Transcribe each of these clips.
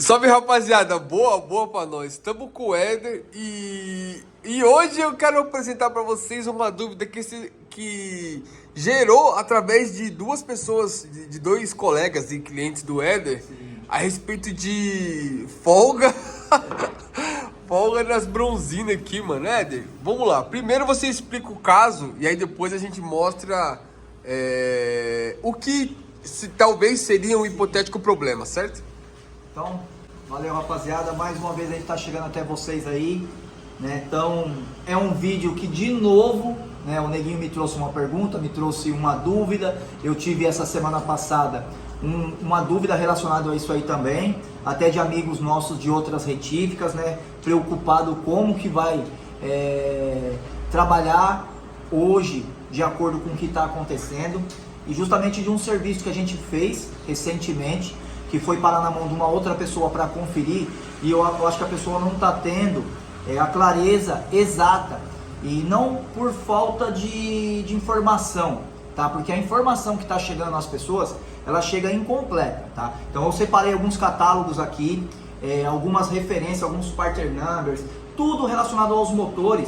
Salve, rapaziada, boa pra nós. Estamos com o Éder e hoje eu quero apresentar pra vocês uma dúvida que gerou através de duas pessoas, de dois colegas e clientes do Éder, a respeito de folga, folga nas bronzinas aqui, mano. Éder, vamos lá. Primeiro você explica o caso e aí depois a gente mostra o que talvez seria um hipotético problema, certo? Então, valeu, rapaziada, mais uma vez a gente tá chegando até vocês aí, né? Então, é um vídeo que de novo, né, o Neguinho me trouxe uma pergunta, me trouxe uma dúvida. Eu tive essa semana passada uma dúvida relacionada a isso aí também, até de amigos nossos de outras retíficas, né? Preocupado como que vai trabalhar hoje de acordo com o que está acontecendo, e justamente de um serviço que a gente fez recentemente, que foi parar na mão de uma outra pessoa para conferir, e eu acho que a pessoa não está tendo a clareza exata, e não por falta de informação, tá? Porque a informação que está chegando às pessoas, ela chega incompleta, tá? Então eu separei alguns catálogos aqui, algumas referências, alguns partner numbers, tudo relacionado aos motores,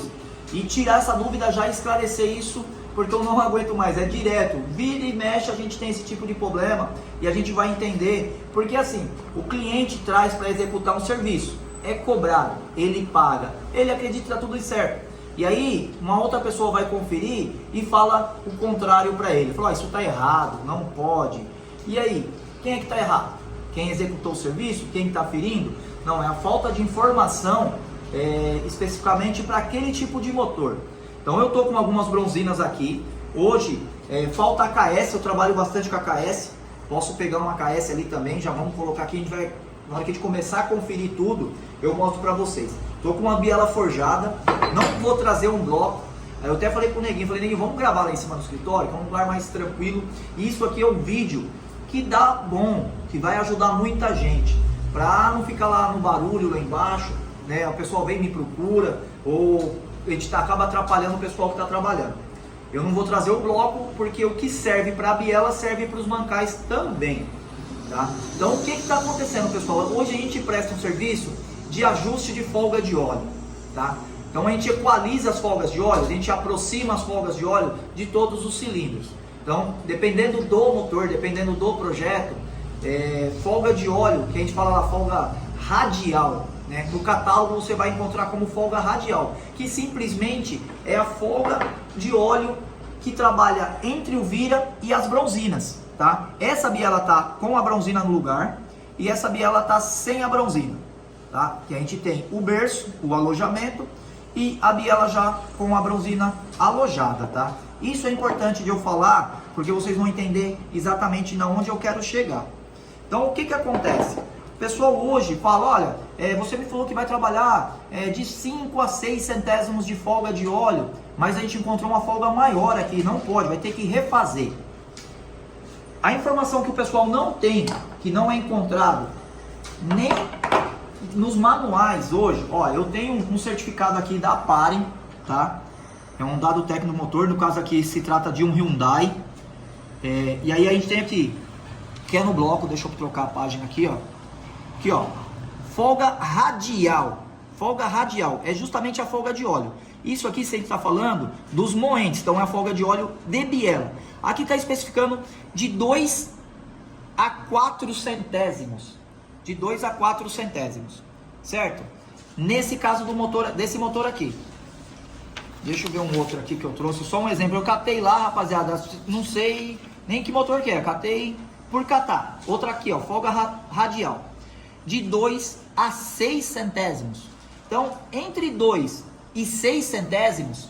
e tirar essa dúvida, já esclarecer isso, porque eu não aguento mais, é direto, vira e mexe a gente tem esse tipo de problema, e a gente vai entender, porque assim, o cliente traz para executar um serviço, é cobrado, ele paga, ele acredita que está tudo certo, e aí uma outra pessoa vai conferir e fala o contrário para ele, fala, isso está errado, não pode, e aí, quem é que está errado? Quem executou o serviço? Quem está ferindo? Não, é a falta de informação, especificamente para aquele tipo de motor. Então eu tô com algumas bronzinas aqui. Hoje falta AKS, eu trabalho bastante com AKS. Posso pegar uma AKS ali também, já vamos colocar aqui, na hora que a gente começar a conferir tudo, eu mostro pra vocês. Tô com uma biela forjada, não vou trazer um bloco. Eu até falei pro Neguinho, Neguinho, vamos gravar lá em cima do escritório, que é um lugar mais tranquilo. E isso aqui é um vídeo que dá bom, que vai ajudar muita gente. Pra não ficar lá no barulho, lá embaixo, né? O pessoal vem e me procura, ou a gente acaba atrapalhando o pessoal que está trabalhando. Eu não vou trazer o bloco, porque o que serve para a biela serve para os mancais também, tá? Então o que está acontecendo, pessoal? Hoje a gente presta um serviço de ajuste de folga de óleo, tá? Então a gente equaliza as folgas de óleo, a gente aproxima as folgas de óleo de todos os cilindros. Então, dependendo do motor, dependendo do projeto, folga de óleo, que a gente fala lá, folga radial, né? No catálogo você vai encontrar como folga radial, que simplesmente é a folga de óleo que trabalha entre o vira e as bronzinas, tá? Essa biela tá com a bronzina no lugar e essa biela tá sem a bronzina, tá? Que a gente tem o berço, o alojamento e a biela já com a bronzina alojada, tá? Isso é importante de eu falar, porque vocês vão entender exatamente na onde eu quero chegar. Então o que que acontece? O pessoal hoje fala, olha, você me falou que vai trabalhar de 5 a 6 centésimos de folga de óleo, mas a gente encontrou uma folga maior aqui, não pode, vai ter que refazer. A informação que o pessoal não tem, que não é encontrado nem nos manuais hoje, ó, eu tenho um certificado aqui da Paren, tá? É um dado técnico do motor, no caso aqui se trata de um Hyundai, e aí a gente tem aqui, que é no bloco, deixa eu trocar a página aqui, ó. Aqui, ó, folga radial. Folga radial é justamente a folga de óleo. Isso aqui você está falando dos moentes, então é a folga de óleo de biela. Aqui está especificando de 2 a 4 centésimos. De 2 a 4 centésimos, certo? Nesse caso do motor, desse motor aqui. Deixa eu ver um outro aqui que eu trouxe, só um exemplo. Eu catei lá, rapaziada, não sei nem que motor que é, catei por catar. Outra aqui, ó, folga radial. De 2 a 6 centésimos. Então, entre 2 e 6 centésimos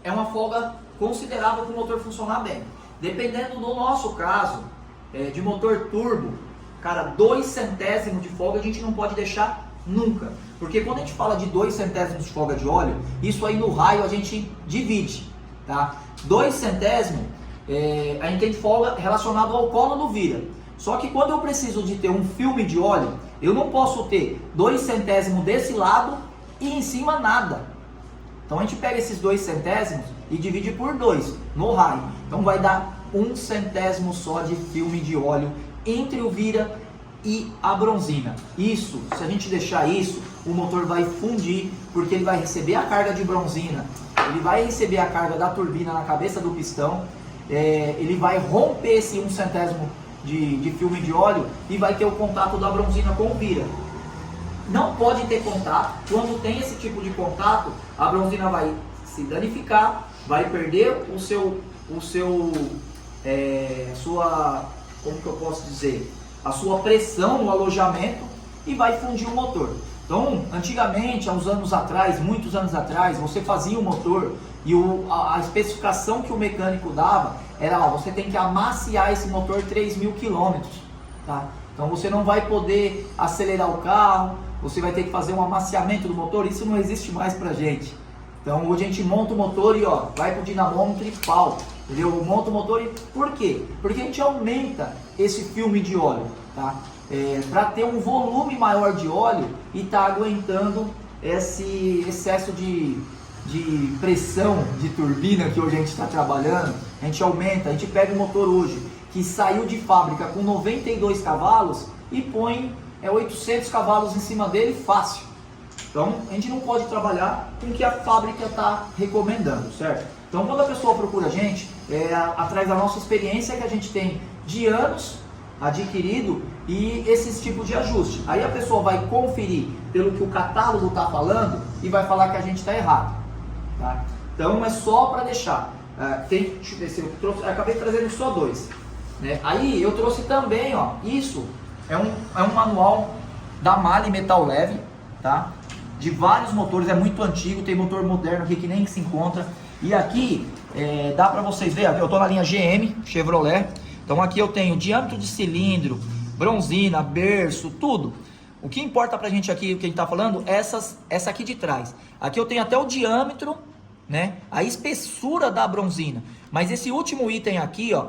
é uma folga considerável para o motor funcionar bem. Dependendo do nosso caso, de motor turbo, cara, 2 centésimos de folga a gente não pode deixar nunca. Porque quando a gente fala de 2 centésimos de folga de óleo, isso aí no raio a gente divide, tá? 2 centésimos, a gente tem folga relacionado ao colo do vira. Só que quando eu preciso de ter um filme de óleo, eu não posso ter 2 centésimos desse lado e em cima nada. Então a gente pega esses 2 centésimos e divide por 2 no raio. Então vai dar 1 centésimo só de filme de óleo entre o vira e a bronzina. Isso, se a gente deixar isso, o motor vai fundir, porque ele vai receber a carga de bronzina, ele vai receber a carga da turbina na cabeça do pistão, ele vai romper esse 1/100 de filme de óleo e vai ter o contato da bronzina com o vira. Não pode ter contato. Quando tem esse tipo de contato, a bronzina vai se danificar, vai perder como que eu posso dizer, a sua pressão no alojamento e vai fundir o motor. Então, antigamente, há uns anos atrás, muitos anos atrás, você fazia o motor e a especificação que o mecânico dava era, ó, você tem que amaciar esse motor 3.000 km, tá? Então você não vai poder acelerar o carro, você vai ter que fazer um amaciamento do motor, isso não existe mais pra gente. Então hoje a gente monta o motor e ó, vai pro dinamômetro e pau, entendeu? Monta o motor e... Por quê? Porque a gente aumenta esse filme de óleo, tá? Para ter um volume maior de óleo e tá aguentando esse excesso de pressão de turbina que hoje a gente está trabalhando. A gente aumenta, a gente pega o motor hoje que saiu de fábrica com 92 cavalos e põe 800 cavalos em cima dele fácil. Então a gente não pode trabalhar com o que a fábrica está recomendando, certo? Então quando a pessoa procura a gente, atrás da nossa experiência que a gente tem de anos adquirido e esses tipos de ajuste. Aí a pessoa vai conferir pelo que o catálogo está falando e vai falar que a gente está errado, tá? Então é só para deixar. Deixa eu ver se eu trouxe, acabei trazendo só dois, né? Aí eu trouxe também, ó, isso é um manual da MAHLE Metal Leve, tá? De vários motores, é muito antigo, tem motor moderno aqui que nem se encontra. E aqui dá para vocês verem, eu tô na linha GM, Chevrolet. Então aqui eu tenho diâmetro de cilindro, bronzina, berço, tudo. O que importa pra gente aqui, o que a gente tá falando, essa aqui de trás. Aqui eu tenho até o diâmetro, né? A espessura da bronzina. Mas esse último item aqui, ó,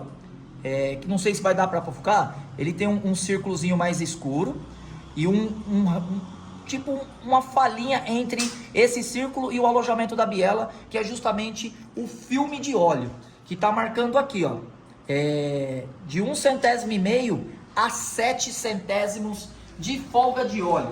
que não sei se vai dar pra focar, ele tem um círculozinho mais escuro e tipo uma falhinha entre esse círculo e o alojamento da biela, que é justamente o filme de óleo, que tá marcando aqui, ó. De 1/100 a 7 centésimos de folga de óleo.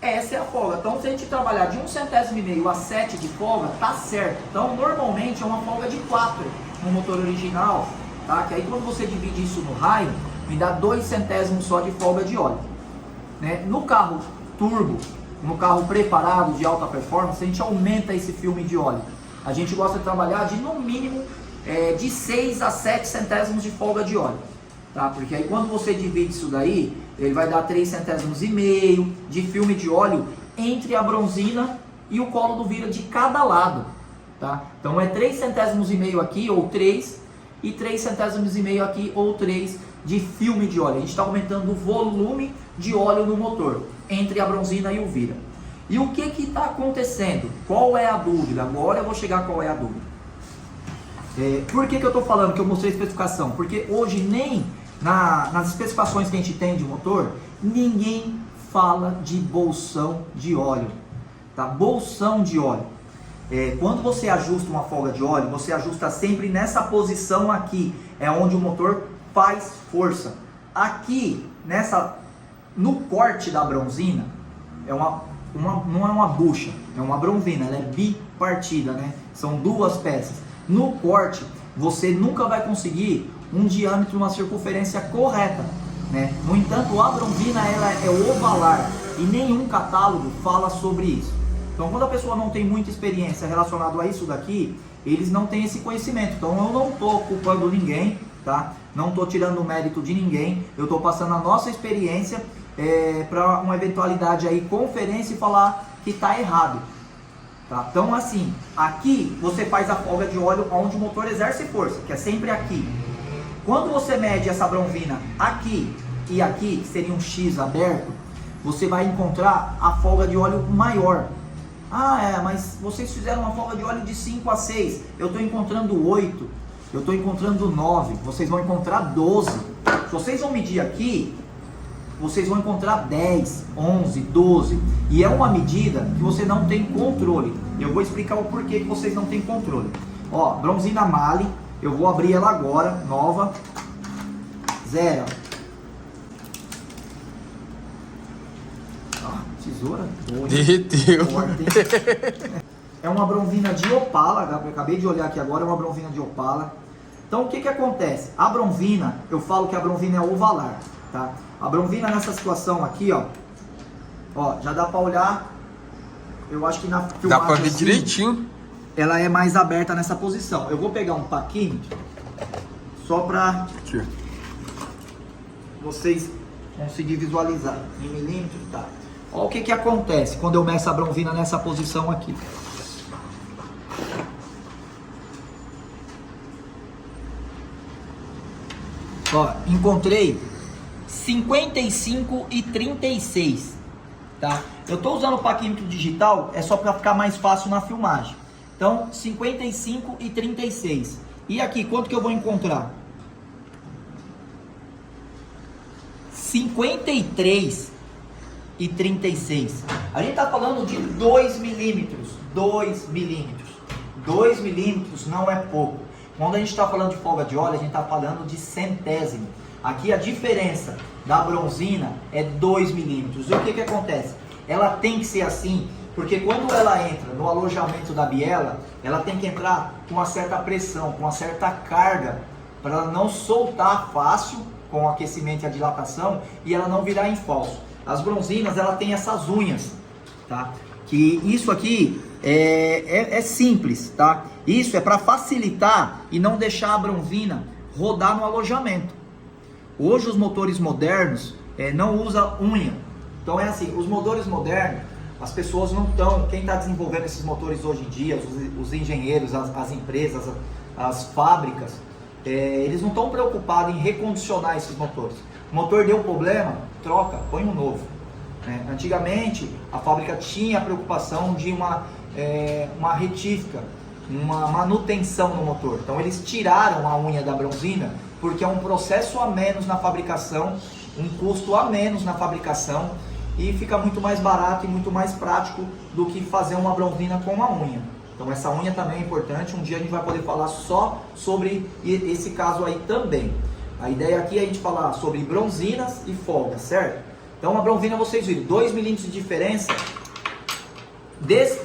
Essa é a folga. Então se a gente trabalhar de 1/100 a 7 de folga, tá certo. Então normalmente é uma folga de 4 no motor original, tá? Que aí quando você divide isso no raio, me dá 2 centésimos só de folga de óleo, né? No carro turbo, no carro preparado de alta performance, a gente aumenta esse filme de óleo. A gente gosta de trabalhar de no mínimo de 6 a 7 centésimos de folga de óleo, tá? Porque aí quando você divide isso daí, ele vai dar 3,5 centésimos de filme de óleo entre a bronzina e o colo do vira de cada lado, tá? Então é 3,5 centésimos aqui, ou 3, e 3,5 centésimos aqui, ou 3 de filme de óleo. A gente está aumentando o volume de óleo no motor, entre a bronzina e o vira. E o que está acontecendo? Qual é a dúvida? Agora eu vou chegar a qual é a dúvida. Por que eu estou falando que eu mostrei a especificação? Porque hoje nem nas especificações que a gente tem de motor, ninguém fala de bolsão de óleo, tá? Bolsão de óleo. Quando você ajusta uma folga de óleo, você ajusta sempre nessa posição aqui, é onde o motor faz força. Aqui, no corte da bronzina, não é uma bucha, é uma bronzina, ela é bipartida, né? São duas peças. No corte, você nunca vai conseguir um diâmetro, uma circunferência correta, né? No entanto, a bronzina ela é ovalar e nenhum catálogo fala sobre isso. Então, quando a pessoa não tem muita experiência relacionada a isso daqui, eles não têm esse conhecimento. Então, eu não estou culpando ninguém, tá? Não estou tirando o mérito de ninguém. Eu estou passando a nossa experiência para uma eventualidade aí, conferência, e falar que está errado. Tá? Então assim, aqui você faz a folga de óleo onde o motor exerce força, que é sempre aqui. Quando você mede essa bronzina aqui e aqui, que seria um X aberto, você vai encontrar a folga de óleo maior. Mas vocês fizeram uma folga de óleo de 5 a 6, eu estou encontrando 8, eu estou encontrando 9, vocês vão encontrar 12. Se vocês vão medir aqui, vocês vão encontrar 10, 11, 12. E é uma medida que você não tem controle. Eu vou explicar o porquê que vocês não têm controle. Ó, bronzina MAHLE, eu vou abrir ela agora, nova, 0. Tesoura? Derreteu. É uma bronzina de Opala, eu acabei de olhar aqui agora, é uma bronzina de Opala. Então o que acontece? A bronzina, eu falo que a bronzina é ovalar, tá? A bronzina nessa situação aqui, ó, já dá pra olhar, eu acho que na filmagem dá pra ver assim, direitinho. ela é mais aberta nessa posição. Eu vou pegar um paquímetro, só pra vocês conseguirem visualizar. Em milímetros, tá? Olha o que acontece quando eu meço a bronzina nessa posição aqui. Ó, encontrei 55 e 36, tá? Eu tô usando o paquímetro digital, é só para ficar mais fácil na filmagem. Então, 55 e 36. E aqui, quanto que eu vou encontrar? 53 e 36. A gente tá falando de 2 milímetros. 2 milímetros. 2 milímetros não é pouco. Quando a gente está falando de folga de óleo, a gente está falando de centésimo. Aqui a diferença da bronzina é 2 milímetros. E o que acontece? Ela tem que ser assim, porque quando ela entra no alojamento da biela, ela tem que entrar com uma certa pressão, com uma certa carga, para ela não soltar fácil com o aquecimento e a dilatação e ela não virar em falso. As bronzinas, ela tem essas unhas, tá? Que isso aqui é simples, tá? Isso é para facilitar e não deixar a bronzina rodar no alojamento. Hoje os motores modernos não usam unha. Então é assim, os motores modernos, as pessoas não estão, quem está desenvolvendo esses motores hoje em dia, os engenheiros, as empresas, as fábricas, eles não estão preocupados em recondicionar esses motores. O motor deu problema, troca, põe um novo. Antigamente a fábrica tinha a preocupação de uma retífica, uma manutenção no motor. Então eles tiraram a unha da bronzina porque é um processo a menos na fabricação, um custo a menos na fabricação e fica muito mais barato e muito mais prático do que fazer uma bronzina com a unha. Então essa unha também é importante, um dia a gente vai poder falar só sobre esse caso aí também. A ideia aqui é a gente falar sobre bronzinas e folgas, certo? Então a bronzina, vocês viram, 2 milímetros de diferença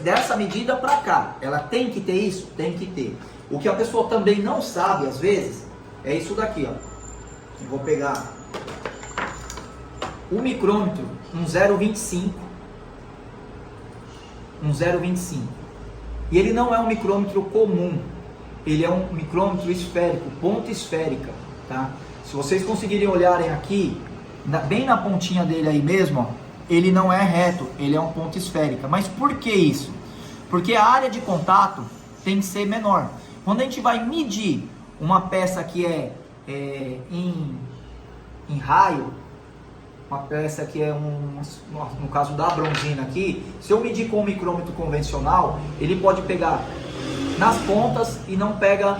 dessa medida para cá. Ela tem que ter isso? Tem que ter. O que a pessoa também não sabe, às vezes, é isso daqui, ó. Eu vou pegar o micrômetro, um 0,25. Um 0,25. E ele não é um micrômetro comum. Ele é um micrômetro esférico, ponta esférica, tá? Se vocês conseguirem olharem aqui, bem na pontinha dele aí mesmo, ó, ele não é reto, ele é um ponto esférica. Mas por que isso? Porque a área de contato tem que ser menor. Quando a gente vai medir uma peça que em raio, uma peça que no caso da bronzina aqui, se eu medir com um micrômetro convencional, ele pode pegar nas pontas e não pega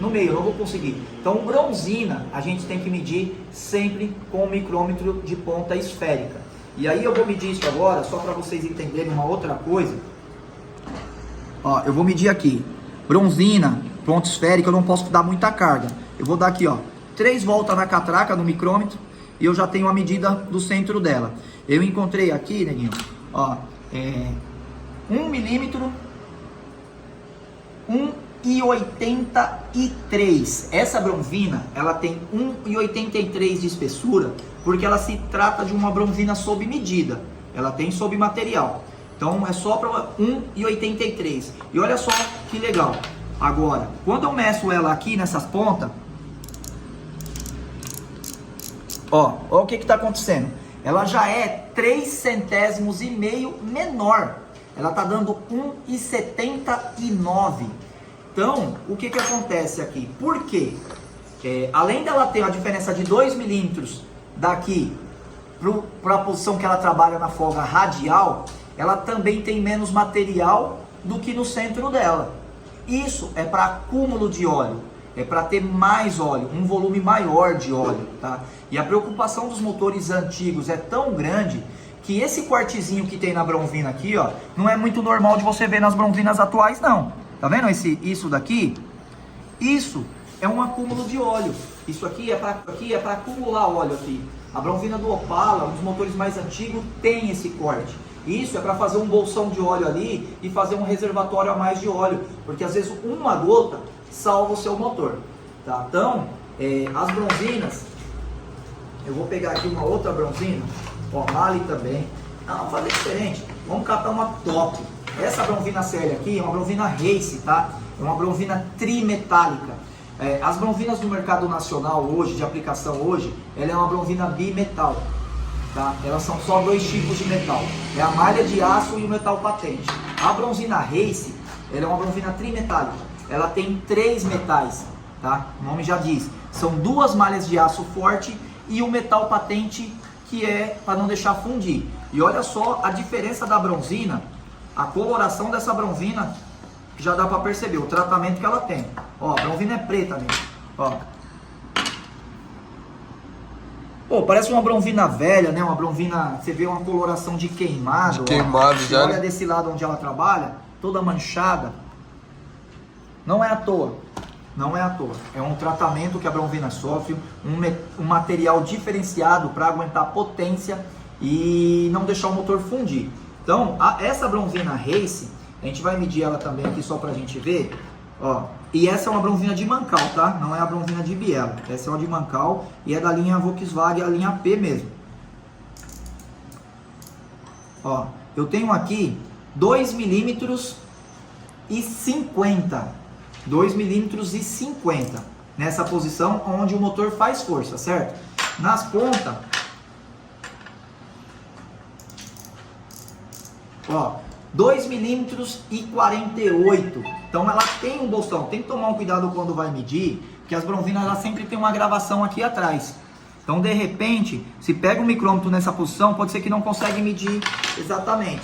no meio, eu não vou conseguir. Então bronzina a gente tem que medir sempre com um micrômetro de ponta esférica. E aí eu vou medir isso agora, só para vocês entenderem uma outra coisa. Ó, eu vou medir aqui, bronzina, ponta esférica, eu não posso dar muita carga. Eu vou dar aqui, ó, 3 voltas na catraca do micrômetro e eu já tenho a medida do centro dela. Eu encontrei aqui, neguinho, ó, 1 milímetro, 1,83. Essa bronzina, ela tem 1,83 de espessura, porque ela se trata de uma bronzina sob medida. Ela tem sob material. Então é só para 1,83. E olha só que legal. Agora, quando eu meço ela aqui nessas pontas, ó o que está acontecendo. Ela já é 3 centésimos e meio menor. Ela está dando 1,79. Então, o que acontece aqui? Por quê? Além dela ter a diferença de 2 milímetros daqui para a posição que ela trabalha na folga radial, ela também tem menos material do que no centro dela. Isso é para acúmulo de óleo, é para ter mais óleo, um volume maior de óleo, tá? E a preocupação dos motores antigos é tão grande que esse quartezinho que tem na bronzina aqui, ó, não é muito normal de você ver nas bronzinas atuais, não. Tá vendo isso daqui? Isso é um acúmulo de óleo. Isso aqui é para acumular óleo aqui. A bronzina do Opala, um dos motores mais antigos, tem esse corte. Isso é para fazer um bolsão de óleo ali e fazer um reservatório a mais de óleo, porque às vezes uma gota salva o seu motor, tá? Então, as bronzinas, eu vou pegar aqui uma outra bronzina, ó, Mali também. Não, vamos fazer diferente, vamos catar uma top. Essa bronzina CL aqui é uma bronzina Race, tá? É uma bronzina trimetálica. As bronzinas do mercado nacional hoje, de aplicação hoje, ela é uma bronzina bimetal. Tá? Elas são só dois tipos de metal, é a malha de aço e o metal patente. A bronzina Race, ela é uma bronzina trimetálica, ela tem 3 metais, tá? O nome já diz, são 2 malhas de aço forte e o metal patente, que é para não deixar fundir. E olha só a diferença da bronzina, a coloração dessa bronzina, já dá para perceber o tratamento que ela tem. Ó, a bronzina é preta mesmo, ó. Pô, parece uma bronzina velha, né? Uma bronzina, você vê uma coloração de queimado. De queimado ó. já. Você olha desse lado onde ela trabalha, toda manchada. Não é à toa. Não é à toa. É um tratamento que a bronzina sofre, um material diferenciado para aguentar potência e não deixar o motor fundir. Então, essa bronzina Race, a gente vai medir ela também aqui só pra gente ver, ó. E essa é uma bronzina de Mancal, tá? Não é a bronzina de biela. Essa é uma de Mancal e é da linha Volkswagen, a linha P mesmo. Ó, eu tenho aqui 2 milímetros e 50. 2 milímetros e 50. Nessa posição onde o motor faz força, certo? Nas pontas, ó, 2 milímetros e 48. Então ela tem um bolsão. Tem que tomar um cuidado quando vai medir, porque as bronzinas ela sempre tem uma gravação aqui atrás. Então de repente, se pega o micrômetro nessa posição, pode ser que não consegue medir exatamente.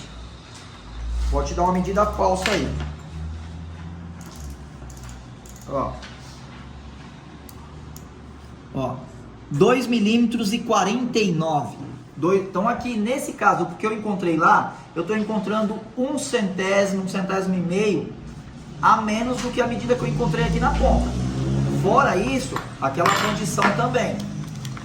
Pode te dar uma medida falsa aí. Ó. Ó. 2 milímetros e 49. Então aqui nesse caso, porque eu encontrei lá, eu estou encontrando 1 centésimo, 1 centésimo e meio a menos do que a medida que eu encontrei aqui na ponta. Fora isso, aquela condição também.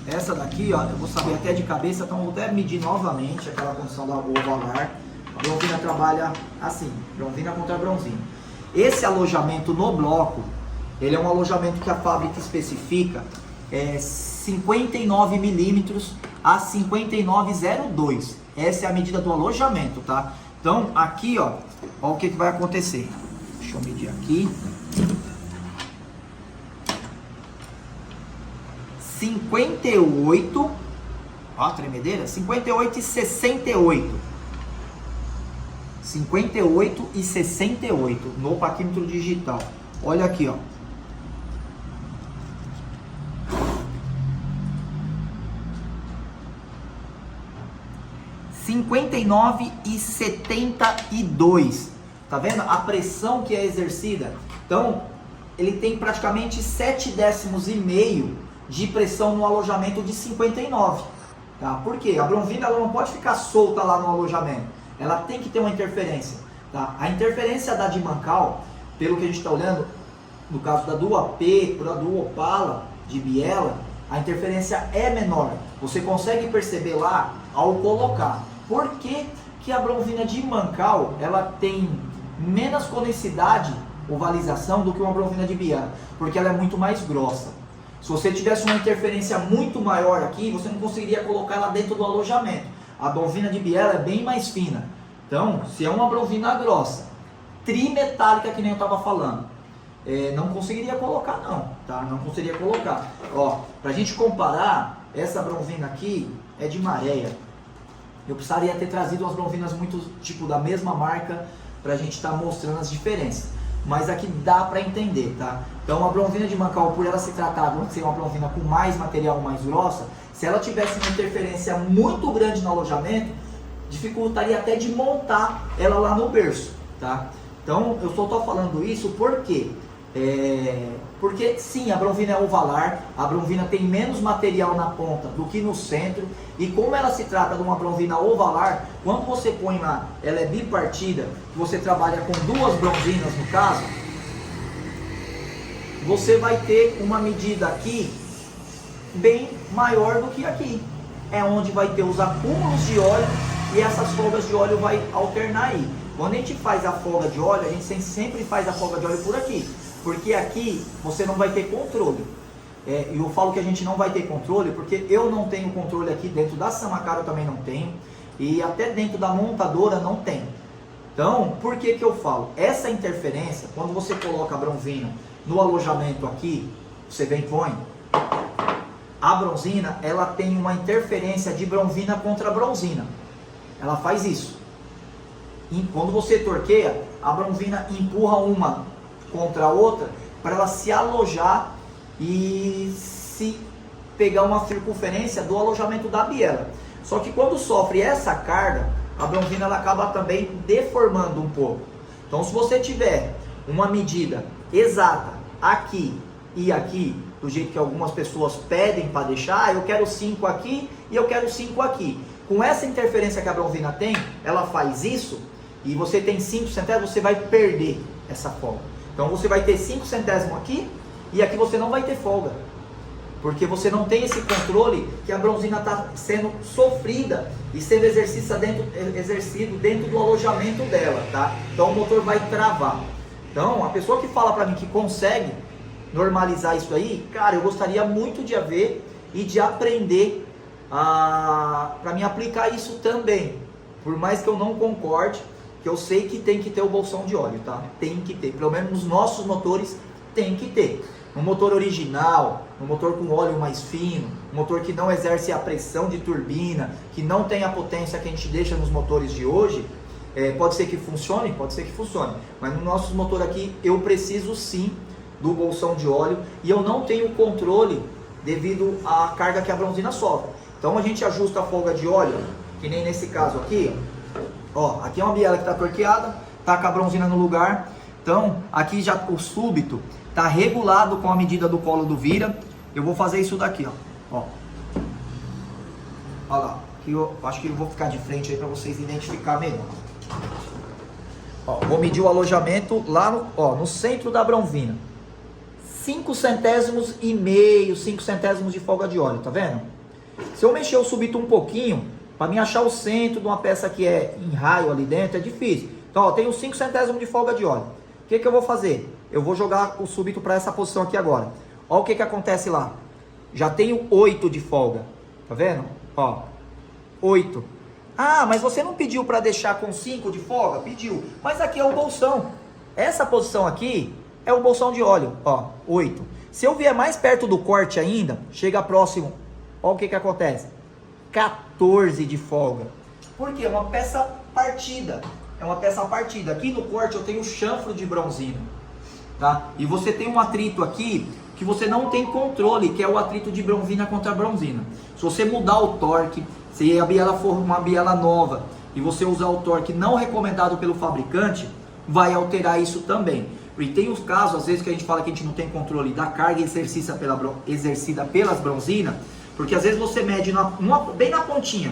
Essa daqui, ó, eu vou saber até de cabeça, então eu vou até medir novamente aquela condição da ovalar. A bronzina trabalha assim, bronzina contra bronzina. Esse alojamento no bloco, ele é um alojamento que a fábrica especifica, 59 milímetros a 59,02. Essa é a medida do alojamento, tá? Então aqui, ó o que vai acontecer. Deixa eu medir aqui. 58, ó a tremedeira, 58 e 68. 58 e 68 no paquímetro digital. Olha aqui, ó. e 72. Tá vendo a pressão que é exercida? Então, ele tem praticamente 7 décimos e meio de pressão no alojamento de 59. Tá? Por quê? A bronzina ela não pode ficar solta lá no alojamento. Ela tem que ter uma interferência. Tá? A interferência da de Mancal, pelo que a gente está olhando, no caso da do AP, da do Opala, de biela, a interferência é menor. Você consegue perceber lá ao colocar. Por que que a bronzina de Mancal ela tem menos conicidade, ovalização, do que uma bronzina de biela? Porque ela é muito mais grossa. Se você tivesse uma interferência muito maior aqui, você não conseguiria colocar ela dentro do alojamento. A bronzina de biela é bem mais fina. Então, se é uma bronzina grossa, trimetálica, que nem eu estava falando, não conseguiria colocar não, tá? Não conseguiria colocar. Ó, pra gente comparar, essa bronzina aqui é de Maréia. Eu precisaria ter trazido umas bronzinas muito, tipo, da mesma marca, pra gente estar mostrando as diferenças. Mas aqui dá pra entender, tá? Então a bronzina de Mancal, por ela se tratar de ser uma bronzina com mais material, mais grossa, se ela tivesse uma interferência muito grande no alojamento, dificultaria até de montar ela lá no berço, tá? Então eu só estou falando isso porque porque sim, a bronzina é ovalar, a bronzina tem menos material na ponta do que no centro, e como ela se trata de uma bronzina ovalar, quando você põe lá, ela é bipartida, você trabalha com 2 bronzinas no caso, você vai ter uma medida aqui bem maior do que aqui. é onde vai ter os acúmulos de óleo e essas folgas de óleo vai alternar aí. Quando a gente faz a folga de óleo, a gente sempre faz a folga de óleo por aqui, porque aqui você não vai ter controle. E eu falo que a gente não vai ter controle porque eu não tenho controle aqui dentro da Samacar, eu também não tenho, e até dentro da montadora não tem. Então, por que que eu falo? Essa interferência, quando você coloca a bronzina no alojamento aqui, você vem e põe, a bronzina, ela tem uma interferência de bronzina contra bronzina. Ela faz isso. E quando você torqueia, a bronzina empurra uma contra a outra para ela se alojar e se pegar uma circunferência do alojamento da biela. Só que quando sofre essa carga, a bronzina ela acaba também deformando um pouco. Então, se você tiver uma medida exata aqui e aqui, do jeito que algumas pessoas pedem para deixar, eu quero 5 aqui e eu quero 5 aqui. Com essa interferência que a bronzina tem, ela faz isso, e você tem 5 centésimos, você vai perder essa folga. Então você vai ter 5 centésimos aqui, e aqui você não vai ter folga. Porque você não tem esse controle que a bronzina está sendo sofrida e sendo exercido dentro do alojamento dela, tá? Então o motor vai travar. Então a pessoa que fala para mim que consegue normalizar isso aí, cara, eu gostaria muito de ver e de aprender para me aplicar isso também. Por mais que eu não concorde, que eu sei que tem que ter o bolsão de óleo, tá? Tem que ter, pelo menos nos nossos motores tem que ter. No motor original, no motor com óleo mais fino, um motor que não exerce a pressão de turbina, que não tem a potência que a gente deixa nos motores de hoje, pode ser que funcione, mas no nosso motor aqui eu preciso sim do bolsão de óleo e eu não tenho controle devido à carga que a bronzina sofre. Então a gente ajusta a folga de óleo, que nem nesse caso aqui, ó, aqui é uma biela que está torqueada, tá com a bronzina no lugar, então aqui já o súbito está regulado com a medida do colo do vira. Eu vou fazer isso daqui, ó. Olha lá, aqui eu acho que eu vou ficar de frente aí para vocês identificarem melhor. Ó, vou medir o alojamento lá no centro da bronzina. 5 centésimos e meio, 5 centésimos de folga de óleo, tá vendo? Se eu mexer o súbito um pouquinho, para mim achar o centro de uma peça que é em raio ali dentro, é difícil. Então, ó, tenho 5 centésimos de folga de óleo. O que que eu vou fazer? Eu vou jogar o súbito para essa posição aqui agora. Ó o que que acontece lá. Já tenho 8 de folga. Tá vendo? Ó, 8. Ah, mas você não pediu para deixar com 5 de folga? Pediu. Mas aqui é o bolsão. Essa posição aqui é o bolsão de óleo. Ó, 8. Se eu vier mais perto do corte ainda, chega próximo. Ó o que que acontece. 14 de folga. Por quê? É uma peça partida. É uma peça partida. Aqui no corte eu tenho chanfro de bronzina. Tá? E você tem um atrito aqui que você não tem controle, que é o atrito de bronzina contra bronzina. Se você mudar o torque, se a biela for uma biela nova e você usar o torque não recomendado pelo fabricante, vai alterar isso também. E tem os casos, às vezes, que a gente fala que a gente não tem controle da carga exercida pelas bronzinas, porque às vezes você mede bem na pontinha,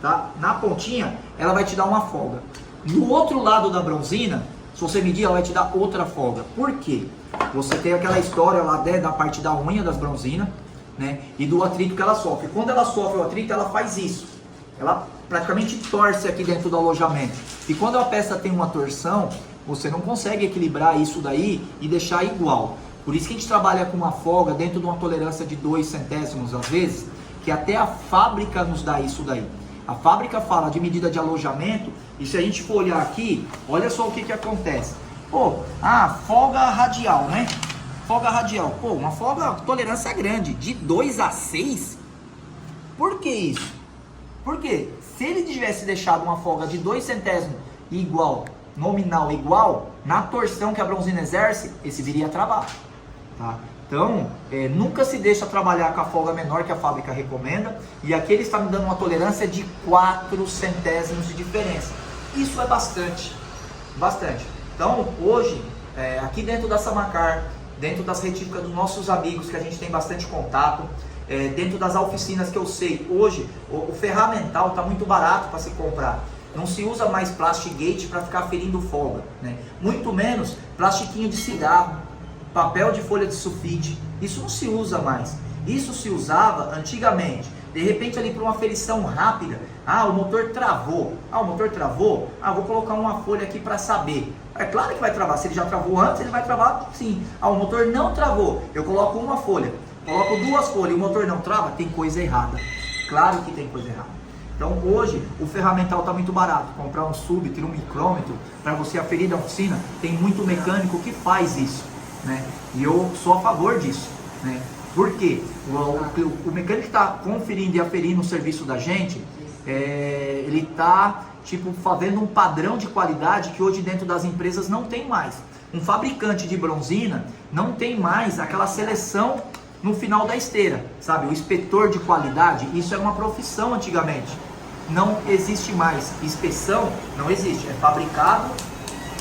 tá? Na pontinha, ela vai te dar uma folga. No outro lado da bronzina, se você medir, ela vai te dar outra folga. Por quê? Você tem aquela história lá da parte da unha das bronzinas, né? E do atrito que ela sofre. Quando ela sofre o atrito, ela faz isso. Ela praticamente torce aqui dentro do alojamento. E quando a peça tem uma torção, você não consegue equilibrar isso daí e deixar igual. Por isso que a gente trabalha com uma folga dentro de uma tolerância de 2 centésimos às vezes, que até a fábrica nos dá isso daí. A fábrica fala de medida de alojamento, e se a gente for olhar aqui, olha só o que que acontece. Pô, folga radial, né? Folga radial. Pô, uma folga, tolerância grande, de 2 a 6? Por que isso? Porque se ele tivesse deixado uma folga de 2 centésimos igual, nominal igual, na torção que a bronzina exerce, esse viria a travar. Tá? Então, nunca se deixa trabalhar com a folga menor que a fábrica recomenda. E aqui ele está me dando uma tolerância de 4 centésimos de diferença. Isso é bastante. Bastante. Então, hoje, aqui dentro da Samacar, dentro das retíficas dos nossos amigos, que a gente tem bastante contato, dentro das oficinas que eu sei, hoje, o ferramental está muito barato para se comprar. Não se usa mais plastic gate para ficar ferindo folga, né? Muito menos plastiquinho de cigarro, papel de folha de sulfite. Isso não se usa mais. Isso se usava antigamente De repente ali para uma aferição rápida, o motor travou. Vou colocar uma folha aqui para saber. É claro que vai travar, se ele já travou antes, ele vai travar sim. O motor não travou, eu coloco uma folha, coloco duas folhas e o motor não trava, tem coisa errada. Claro que tem coisa errada. Então hoje o ferramental está muito barato. Comprar um súbito, um micrômetro para você aferir da oficina, tem muito mecânico que faz isso, né? E eu sou a favor disso, né? Por quê? O mecânico que está conferindo e aferindo o serviço da gente, ele está fazendo um padrão de qualidade que hoje dentro das empresas não tem mais. Um fabricante de bronzina não tem mais aquela seleção no final da esteira, sabe? O inspetor de qualidade, isso era uma profissão antigamente. Não existe mais. Inspeção não existe, é fabricado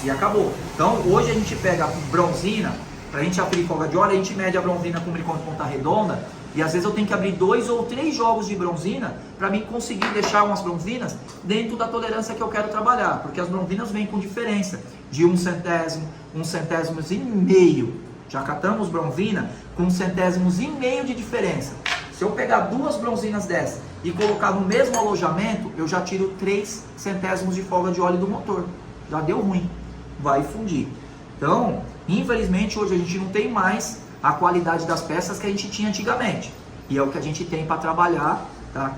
e acabou. Então hoje a gente pega a bronzina, para a gente aferir folga de óleo, a gente mede a bronzina com micrômetro ponta redonda, e às vezes eu tenho que abrir 2 ou 3 jogos de bronzina para mim conseguir deixar umas bronzinas dentro da tolerância que eu quero trabalhar, porque as bronzinas vêm com diferença de 1 centésimo, 1 centésimos e meio. Já catamos bronzina com centésimos e meio de diferença. Se eu pegar 2 bronzinas dessas e colocar no mesmo alojamento, eu já tiro 3 centésimos de folga de óleo do motor. Já deu ruim, vai fundir. Então, infelizmente, hoje a gente não tem mais a qualidade das peças que a gente tinha antigamente. E é o que a gente tem para trabalhar, tá?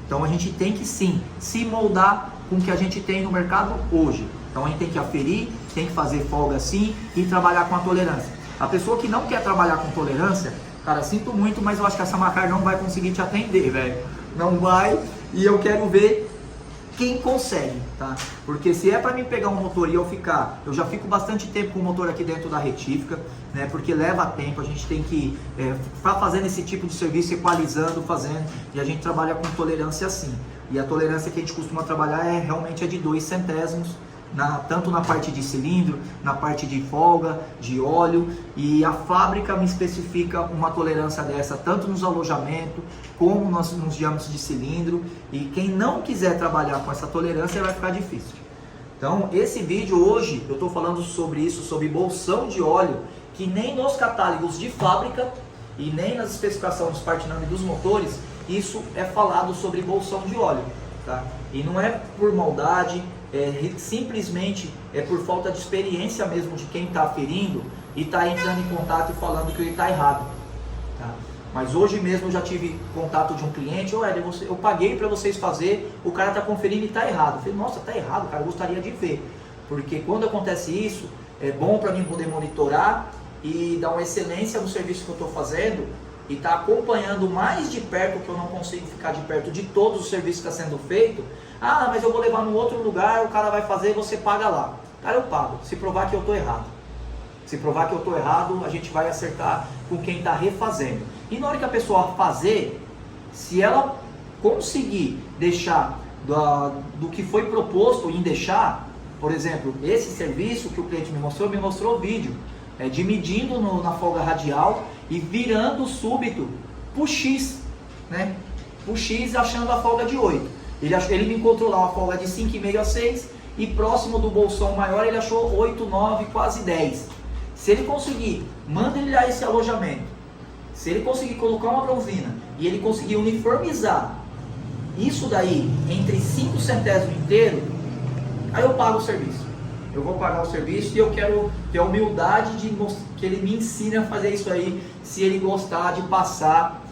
Então a gente tem que sim se moldar com o que a gente tem no mercado hoje. Então a gente tem que aferir, tem que fazer folga sim e trabalhar com a tolerância. A pessoa que não quer trabalhar com tolerância, cara, sinto muito, mas eu acho que essa Macar não vai conseguir te atender, velho. Não vai, e eu quero ver quem consegue, tá? Porque se é para mim pegar um motor e eu já fico bastante tempo com o motor aqui dentro da retífica, né? Porque leva tempo, a gente tem que estar fazendo esse tipo de serviço, equalizando, fazendo, e a gente trabalha com tolerância assim. E a tolerância que a gente costuma trabalhar realmente de 2 centésimos, tanto na parte de cilindro, na parte de folga, de óleo, e a fábrica me especifica uma tolerância dessa, tanto nos alojamentos, como nos diâmetros de cilindro, e quem não quiser trabalhar com essa tolerância vai ficar difícil. Então esse vídeo hoje, eu estou falando sobre isso, sobre bolsão de óleo, que nem nos catálogos de fábrica, e nem nas especificações dos partiname dos motores, isso é falado sobre bolsão de óleo, tá? E não é por maldade, simplesmente é por falta de experiência mesmo de quem está aferindo e está entrando em contato e falando que ele está errado, tá? Mas hoje mesmo eu já tive contato de um cliente, eu paguei para vocês fazer, o cara está conferindo e está errado. Eu falei, nossa, está errado, cara, eu gostaria de ver, porque quando acontece isso, é bom para mim poder monitorar e dar uma excelência no serviço que eu estou fazendo e estar acompanhando mais de perto, que eu não consigo ficar de perto de todos os serviços que está sendo feito. Mas eu vou levar no outro lugar, o cara vai fazer e você paga lá. Cara, eu pago, se provar que eu estou errado. Se provar que eu estou errado, a gente vai acertar com quem está refazendo. E na hora que a pessoa fazer, se ela conseguir deixar do que foi proposto em deixar, por exemplo, esse serviço que o cliente me mostrou o vídeo, de medindo na folga radial e virando o súbito pro X, né? Pro X achando a folga de 8. Ele me encontrou lá uma folga de 5,5 a 6 e próximo do bolsão maior ele achou 8, 9, quase 10. Se ele conseguir mandelhar esse alojamento, se ele conseguir colocar uma bronzina e ele conseguir uniformizar isso daí entre 5 centésimos inteiro, aí eu pago o serviço. Eu vou pagar o serviço e eu quero ter a humildade de que ele me ensine a fazer isso aí, se ele gostar de passar,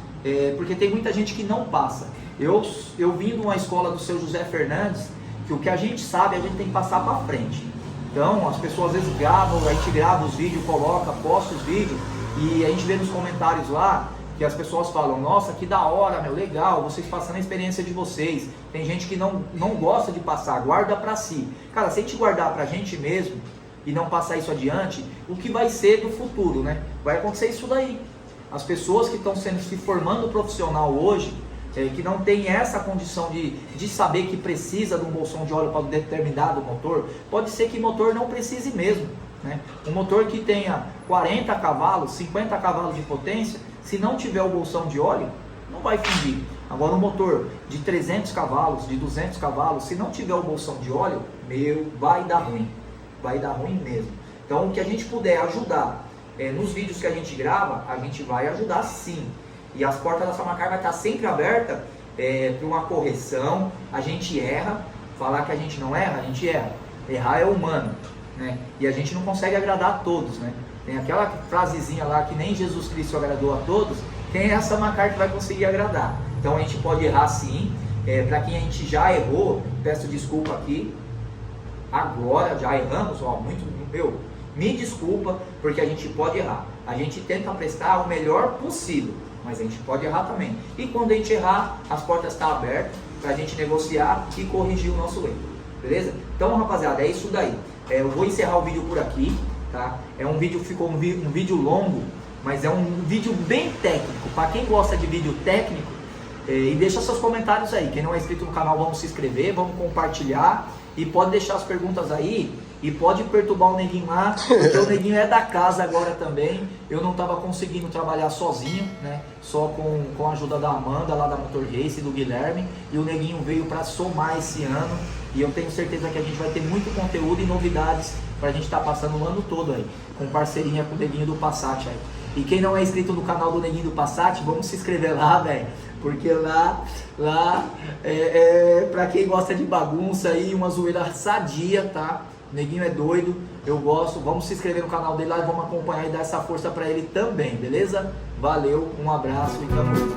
porque tem muita gente que não passa. Eu vim de uma escola do seu José Fernandes, que o que a gente sabe, a gente tem que passar para frente. Então, as pessoas às vezes gravam, a gente grava os vídeos, coloca, posta os vídeos, e a gente vê nos comentários lá, que as pessoas falam, nossa, que da hora, meu, legal, vocês passando a experiência de vocês. Tem gente que não gosta de passar, guarda para si. Cara, se a gente guardar pra gente mesmo, e não passar isso adiante, o que vai ser do futuro, né? Vai acontecer isso daí. As pessoas que estão se formando profissional hoje, que não tem essa condição de saber que precisa de um bolsão de óleo para um determinado motor, pode ser que motor não precise mesmo, né? Um motor que tenha 40 cavalos, 50 cavalos de potência, se não tiver o bolsão de óleo, não vai fundir. Agora um motor de 300 cavalos, de 200 cavalos, se não tiver o bolsão de óleo, vai dar ruim mesmo. Então o que a gente puder ajudar nos vídeos que a gente grava, a gente vai ajudar sim. E as portas da Samacar vai estar sempre abertas para uma correção. A gente erra, falar que a gente não erra, a gente erra. Errar é humano, né? E a gente não consegue agradar a todos, né? Tem aquela frasezinha lá que nem Jesus Cristo agradou a todos, quem é a Samacar que vai conseguir agradar? Então a gente pode errar sim. Para quem a gente já errou, peço desculpa aqui. Agora já erramos, me desculpa, porque a gente pode errar. A gente tenta prestar o melhor possível, mas a gente pode errar também. E quando a gente errar, as portas estão abertas para a gente negociar e corrigir o nosso erro, beleza? Então, rapaziada, é isso daí. Eu vou encerrar o vídeo por aqui, tá? Ficou um vídeo longo, mas é um vídeo bem técnico. Para quem gosta de vídeo técnico, e deixa seus comentários aí. Quem não é inscrito no canal, vamos se inscrever, vamos compartilhar. E pode deixar as perguntas aí. E pode perturbar o Neguinho lá, porque o Neguinho é da casa agora também. Eu não estava conseguindo trabalhar sozinho, né? Só com a ajuda da Amanda, lá da Motor Race, e do Guilherme. E o Neguinho veio para somar esse ano. E eu tenho certeza que a gente vai ter muito conteúdo e novidades para a gente estar passando o ano todo aí. Com parceria com o Neguinho do Passat aí. E quem não é inscrito no canal do Neguinho do Passat, vamos se inscrever lá, velho. Porque lá pra quem gosta de bagunça aí, uma zoeira sadia, tá? O Neguinho é doido, eu gosto. Vamos se inscrever no canal dele lá e vamos acompanhar e dar essa força pra ele também, beleza? Valeu, um abraço e tamo junto.